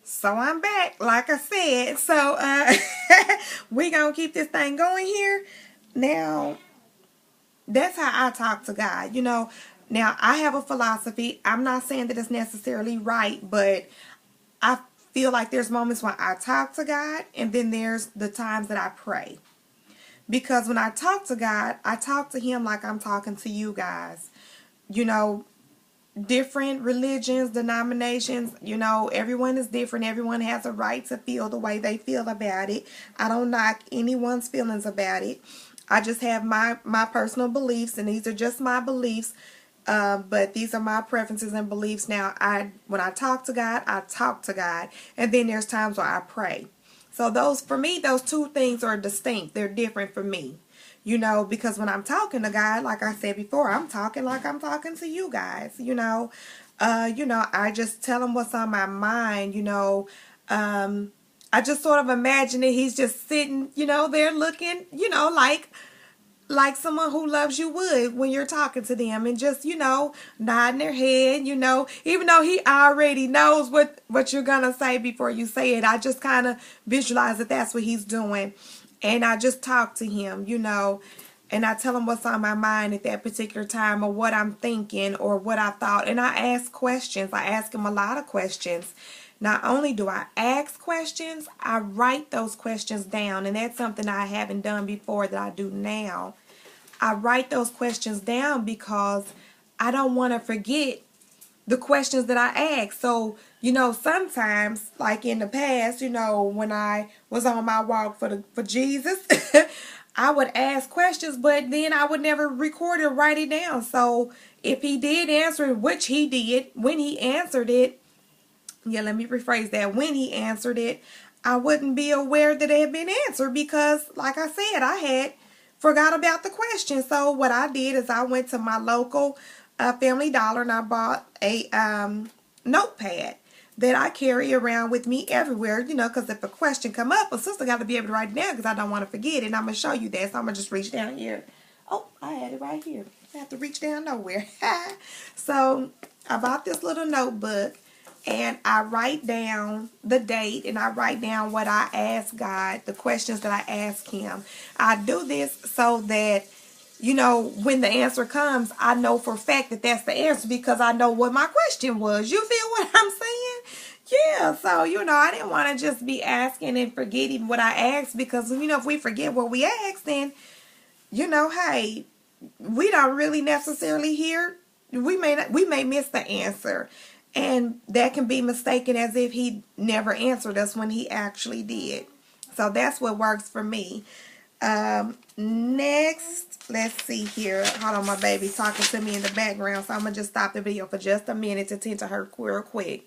So I'm back, like I said. So we gonna keep this thing going here. Now, that's how I talk to God. Now I have a philosophy. I'm not saying that it's necessarily right, but I feel like there's moments when I talk to God, and then there's the times that I pray. Because when I talk to God, I talk to Him like I'm talking to you guys. You know, different religions, denominations, everyone is different. Everyone has a right to feel the way they feel about it. I don't knock anyone's feelings about it. I just have my personal beliefs, and these are just my beliefs. But these are my preferences and beliefs. Now, when I talk to God, I talk to God, and then there's times where I pray. So for me, those two things are distinct. They're different for me. Because when I'm talking to God, like I said before, I'm talking like I'm talking to you guys. I just tell him what's on my mind. I just sort of imagine that he's just sitting, there looking, like someone who loves you would when you're talking to them, and just, nodding their head, even though he already knows what you're going to say before you say it. I just kind of visualize that that's what he's doing. And I just talk to him, and I tell him what's on my mind at that particular time, or what I'm thinking, or what I thought. And I ask questions. I ask him a lot of questions. Not only do I ask questions, I write those questions down. And that's something I haven't done before that I do now. I write those questions down because I don't want to forget the questions that I ask. So, sometimes, like in the past, when I was on my walk for Jesus, I would ask questions, but then I would never record it or write it down. So if he did answer it, which he did, when he answered it, let me rephrase that. When he answered it, I wouldn't be aware that it had been answered because, like I said, I had forgot about the question. So what I did is I went to my local Family Dollar, and I bought a notepad that I carry around with me everywhere, because if a question come up, a sister got to be able to write it down because I don't want to forget it. And I'm going to show you that. So I'm going to just reach down here. Oh, I had it right here. I have to reach down nowhere. So I bought this little notebook, and I write down the date, and I write down what I ask God, the questions that I ask him. I do this so that, when the answer comes, I know for a fact that that's the answer because I know what my question was. You feel what I'm saying? Yeah, so, I didn't want to just be asking and forgetting what I asked because, if we forget what we asked, then, hey, we don't really necessarily hear. We may miss the answer. And that can be mistaken as if he never answered us when he actually did. So that's what works for me. Next, let's see here. Hold on, my baby's talking to me in the background, so I'm going to just stop the video for just a minute to tend to her real quick.